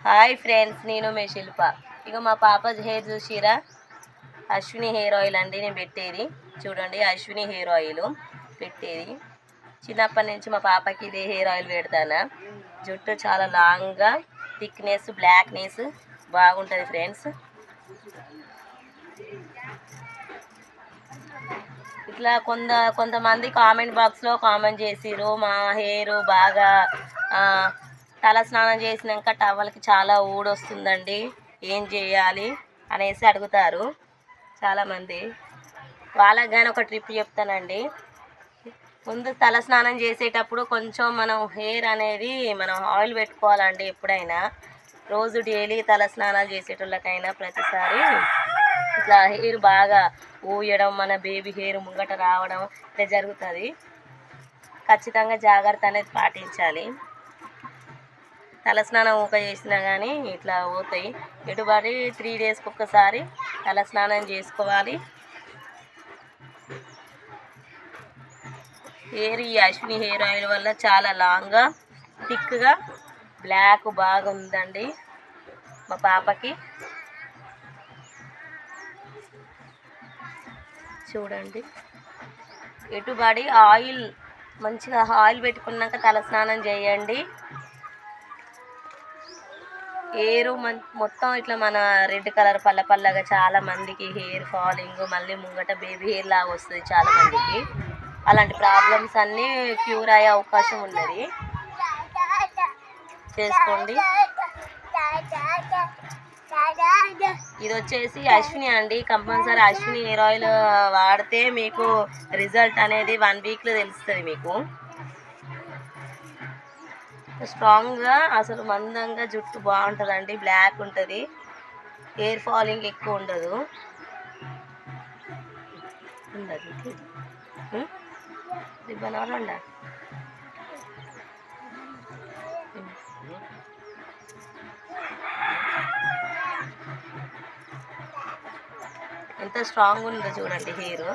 Hi friends, నేను మీ శిల్ప. ఇక మా పాప హెయిర్ చూసిరా, అశ్విని హెయిర్ ఆయిల్ అండి నేను పెట్టేది. చూడండి, అశ్విని హెయిర్ ఆయిల్ పెట్టేది. చిన్నప్పటి నుంచి మా పాపకి ఇదే హెయిర్ ఆయిల్ పెడతాను. జుట్టు చాలా లాంగ్గా, థిక్నెస్, బ్లాక్నెస్ బాగుంటుంది ఫ్రెండ్స్. ఇట్లా కొంతమంది కామెంట్ బాక్స్లో కామెంట్ చేసిరు, మా హెయిర్ బాగా తల స్నానం చేసినాక టవల్కి చాలా ఊడొస్తుందండి, ఏం చేయాలి అనేసి అడుగుతారు చాలామంది. వాళ్ళకి కానీ ఒక ట్రిప్ చెప్తానండి. ముందు తల స్నానం చేసేటప్పుడు కొంచెం మనం హెయిర్ అనేది మనం ఆయిల్ పెట్టుకోవాలండి. ఎప్పుడైనా రోజు డైలీ తల స్నానాలు చేసేటోళ్ళకైనా ప్రతిసారి ఇట్లా హెయిర్ బాగా ఊయడం, మన బేబీ హెయిర్ ముంగట రావడం ఇట్లా జరుగుతుంది. ఖచ్చితంగా జాగ్రత్త అనేది పాటించాలి. తలస్నానం ఊక చేసినా కానీ ఇట్లా పోతాయి. ఎటుబడి 3 డేస్కి ఒక్కసారి తలస్నానం చేసుకోవాలి. హెయిర్ ఈ అశ్విని హెయిర్ ఆయిల్ వల్ల చాలా లాంగ్గా, థిక్గా, బ్లాక్ బాగా ఉందండి మా పాపకి. చూడండి, ఎటుబడి ఆయిల్ మంచిగా ఆయిల్ పెట్టుకున్నాక తలస్నానం చేయండి. హెయిర్ మొత్తం ఇట్లా మన రెడ్ కలర్ పల్లగా చాలా మందికి హెయిర్ ఫాలింగ్, మళ్ళీ ముంగట బేబీ హెయిర్ లాగా వస్తుంది చాలామందికి. అలాంటి ప్రాబ్లమ్స్ అన్నీ క్యూర్ అయ్యే అవకాశం ఉన్నది. చేసుకోండి. ఇది వచ్చేసి అశ్విని అండి. కంపల్సరీ అశ్విని హెయిర్ ఆయిల్ వాడితే మీకు రిజల్ట్ అనేది 1 వీక్లో తెలుస్తుంది. మీకు స్ట్రాంగ్గా, అసలు మందంగా జుట్టు బాగుంటుందండి, బ్లాక్ ఉంటుంది, హెయిర్ ఫాలింగ్ ఎక్కువ ఉండదు. ఎంత స్ట్రాంగ్ ఉందో చూడండి హెయిర్.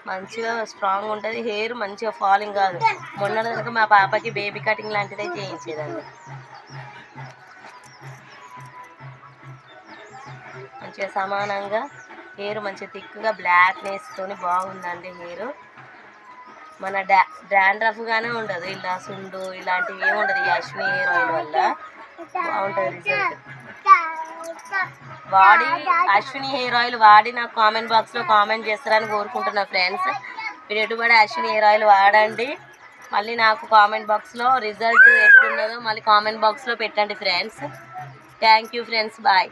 మంచిగా స్ట్రాంగ్ ఉంటుంది హెయిర్, మంచిగా ఫాలింగ్ కాదు. మొన్న కనుక మా పాపకి బేబీ కటింగ్ లాంటిదే చేయించేదండి. మంచిగా సమానంగా హెయిర్ మంచిగా థిక్గా బ్లాక్నెస్తో బాగుందండి హెయిర్. మన డాండ్రఫ్గానే ఉండదు, ఇలా సుండు ఇలాంటివి ఏమి ఉండదు. ఈ అశ్విని హెయిర్ ఆయిల్ వల్ల బాగుంటుంది రిజల్ట్. అశ్విని హెయిర్ ఆయిల్ వాడి నాకు కామెంట్ బాక్స్లో కామెంట్ చేస్తారని కోరుకుంటున్నా ఫ్రెండ్స్. మీరు ఎటుబడి అశ్విని హెయిర్ ఆయిల్ వాడండి. మళ్ళీ నాకు కామెంట్ బాక్స్లో రిజల్ట్ ఎట్లున్నదో మళ్ళీ కామెంట్ బాక్స్లో పెట్టండి friends. Thank you friends, bye.